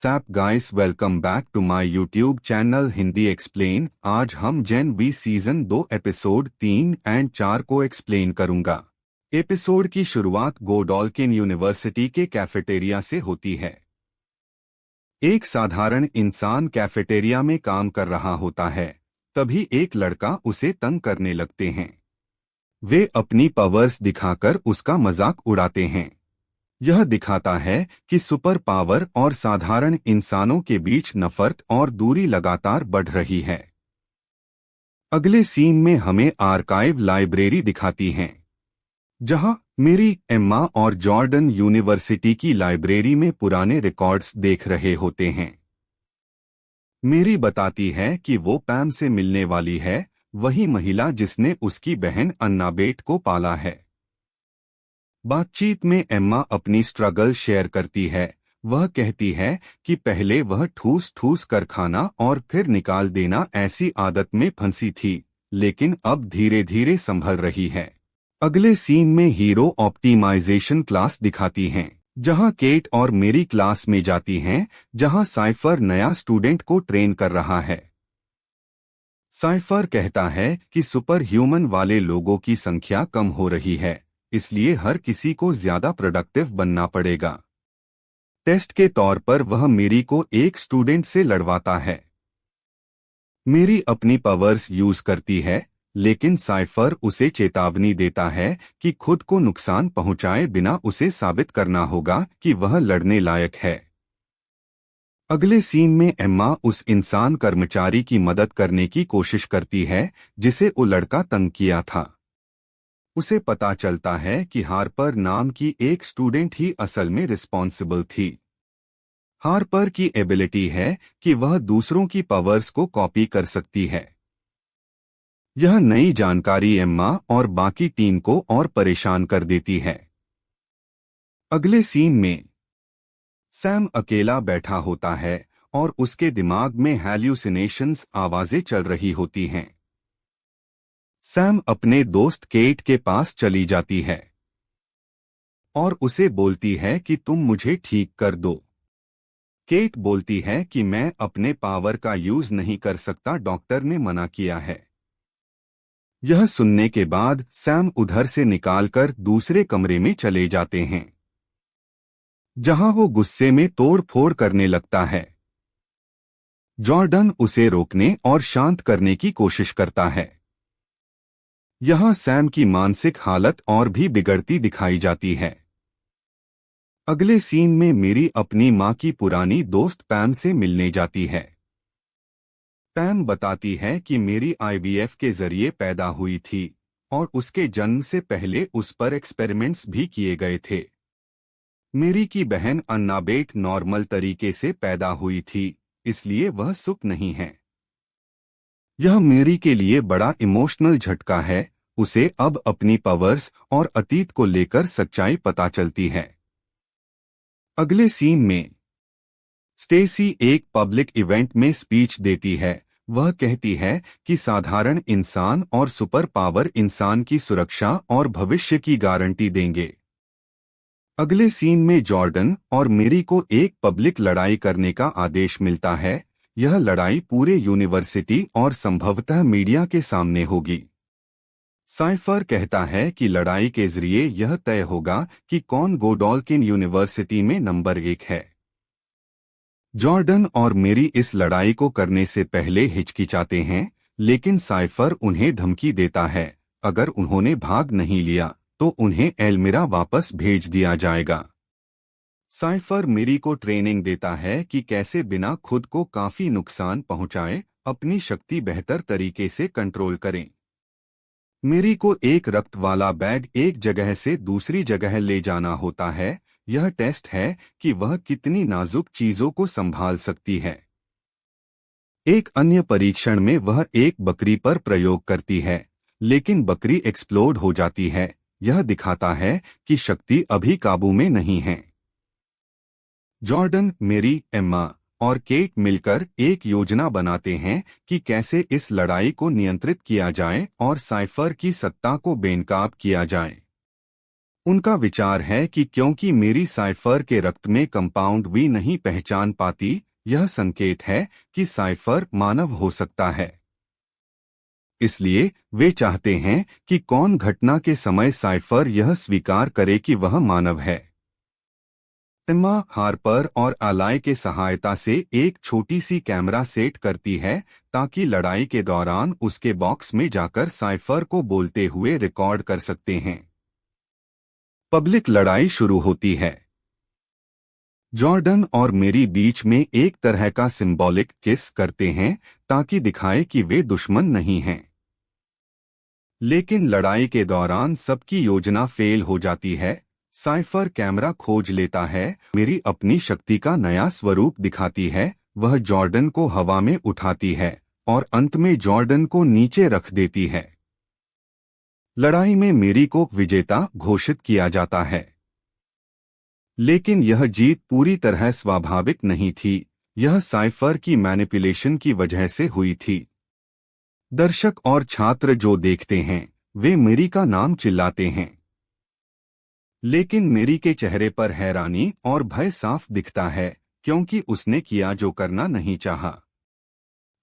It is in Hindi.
SAP guys, welcome back to my YouTube channel Hindi explain. आज हम Gen V season 2 episode 3 and 4 को एक्सप्लेन करूंगा। एपिसोड की शुरुआत गोडॉल्किन यूनिवर्सिटी के कैफेटेरिया से होती है। एक साधारण इंसान कैफेटेरिया में काम कर रहा होता है, तभी एक लड़का उसे तंग करने लगते हैं। वे अपनी पावर्स दिखाकर उसका मजाक उड़ाते हैं। यह दिखाता है कि सुपर पावर और साधारण इंसानों के बीच नफरत और दूरी लगातार बढ़ रही है। अगले सीन में हमें आर्काइव लाइब्रेरी दिखाती हैं, जहां मेरी, एम्मा और जॉर्डन यूनिवर्सिटी की लाइब्रेरी में पुराने रिकॉर्ड्स देख रहे होते हैं। मेरी बताती है कि वो पैम से मिलने वाली है, वही महिला जिसने उसकी बहन अन्नाबेट को पाला है। बातचीत में एम्मा अपनी स्ट्रगल शेयर करती है। वह कहती है कि पहले वह ठूस ठूस कर खाना और फिर निकाल देना ऐसी आदत में फंसी थी, लेकिन अब धीरे धीरे संभल रही है। अगले सीन में हीरो ऑप्टिमाइजेशन क्लास दिखाती हैं, जहां केट और मेरी क्लास में जाती हैं, जहां साइफर नया स्टूडेंट को ट्रेन कर रहा है। साइफर कहता है कि सुपर ह्यूमन वाले लोगों की संख्या कम हो रही है, इसलिए हर किसी को ज्यादा प्रोडक्टिव बनना पड़ेगा। टेस्ट के तौर पर वह मेरी को एक स्टूडेंट से लड़वाता है। मेरी अपनी पावर्स यूज करती है, लेकिन साइफर उसे चेतावनी देता है कि खुद को नुकसान पहुंचाए बिना उसे साबित करना होगा कि वह लड़ने लायक है। अगले सीन में एम्मा उस इंसान कर्मचारी की मदद करने की कोशिश करती है जिसे वो लड़का तंग किया था। उसे पता चलता है कि हार्पर नाम की एक स्टूडेंट ही असल में रिस्पॉन्सिबल थी। हार्पर की एबिलिटी है कि वह दूसरों की पावर्स को कॉपी कर सकती है। यह नई जानकारी एम्मा और बाकी टीम को और परेशान कर देती है। अगले सीन में सैम अकेला बैठा होता है और उसके दिमाग में हैल्यूसिनेशंस आवाजें चल रही होती हैं। सैम अपने दोस्त केट के पास चली जाती है और उसे बोलती है कि तुम मुझे ठीक कर दो। केट बोलती है कि मैं अपने पावर का यूज नहीं कर सकता, डॉक्टर ने मना किया है। यह सुनने के बाद सैम उधर से निकालकर दूसरे कमरे में चले जाते हैं, जहां वो गुस्से में तोड़ फोड़ करने लगता है। जॉर्डन उसे रोकने और शांत करने की कोशिश करता है। यहां सैम की मानसिक हालत और भी बिगड़ती दिखाई जाती है। अगले सीन में मेरी अपनी मां की पुरानी दोस्त पैम से मिलने जाती है। पैम बताती है कि मेरी आईवीएफ के जरिए पैदा हुई थी और उसके जन्म से पहले उस पर एक्सपेरिमेंट्स भी किए गए थे। मेरी की बहन अन्नाबेट नॉर्मल तरीके से पैदा हुई थी, इसलिए वह सुख नहीं है। यह मेरी के लिए बड़ा इमोशनल झटका है। उसे अब अपनी पावर्स और अतीत को लेकर सच्चाई पता चलती है। अगले सीन में स्टेसी एक पब्लिक इवेंट में स्पीच देती है। वह कहती है कि साधारण इंसान और सुपर पावर इंसान की सुरक्षा और भविष्य की गारंटी देंगे। अगले सीन में जॉर्डन और मेरी को एक पब्लिक लड़ाई करने का आदेश मिलता है। यह लड़ाई पूरे यूनिवर्सिटी और संभवतः मीडिया के सामने होगी। साइफर कहता है कि लड़ाई के जरिए यह तय होगा कि कौन गोडॉल्किन यूनिवर्सिटी में नंबर 1 है। जॉर्डन और मेरी इस लड़ाई को करने से पहले हिचकिचाते हैं, लेकिन साइफर उन्हें धमकी देता है, अगर उन्होंने भाग नहीं लिया तो उन्हें एल्मिरा वापस भेज दिया जाएगा। साइफर मेरी को ट्रेनिंग देता है कि कैसे बिना खुद को काफी नुकसान पहुंचाए अपनी शक्ति बेहतर तरीके से कंट्रोल करें। मेरी को एक रक्त वाला बैग एक जगह से दूसरी जगह ले जाना होता है। यह टेस्ट है कि वह कितनी नाजुक चीजों को संभाल सकती है। एक अन्य परीक्षण में वह एक बकरी पर प्रयोग करती है, लेकिन बकरी एक्सप्लोड हो जाती है। यह दिखाता है कि शक्ति अभी काबू में नहीं है। जॉर्डन, मेरी, एम्मा और केट मिलकर एक योजना बनाते हैं कि कैसे इस लड़ाई को नियंत्रित किया जाए और साइफर की सत्ता को बेनकाब किया जाए। उनका विचार है कि क्योंकि मेरी साइफर के रक्त में कंपाउंड वी नहीं पहचान पाती, यह संकेत है कि साइफर मानव हो सकता है। इसलिए वे चाहते हैं कि कौन घटना के समय साइफर यह स्वीकार करे कि वह मानव है। एम्मा हार्पर और आलाय के सहायता से एक छोटी सी कैमरा सेट करती है ताकि लड़ाई के दौरान उसके बॉक्स में जाकर साइफर को बोलते हुए रिकॉर्ड कर सकते हैं। पब्लिक लड़ाई शुरू होती है। जॉर्डन और मेरी बीच में एक तरह का सिंबॉलिक किस करते हैं ताकि दिखाए कि वे दुश्मन नहीं हैं। लेकिन लड़ाई के दौरान सबकी योजना फेल हो जाती है। साइफर कैमरा खोज लेता है, मेरी अपनी शक्ति का नया स्वरूप दिखाती है। वह जॉर्डन को हवा में उठाती है और अंत में जॉर्डन को नीचे रख देती है। लड़ाई में मेरी को विजेता घोषित किया जाता है। लेकिन यह जीत पूरी तरह स्वाभाविक नहीं थी, यह साइफर की मैनिपुलेशन की वजह से हुई थी। दर्शक और छात्र जो देखते हैं वे मेरी का नाम चिल्लाते हैं, लेकिन मेरी के चेहरे पर हैरानी और भय साफ दिखता है क्योंकि उसने किया जो करना नहीं चाहा।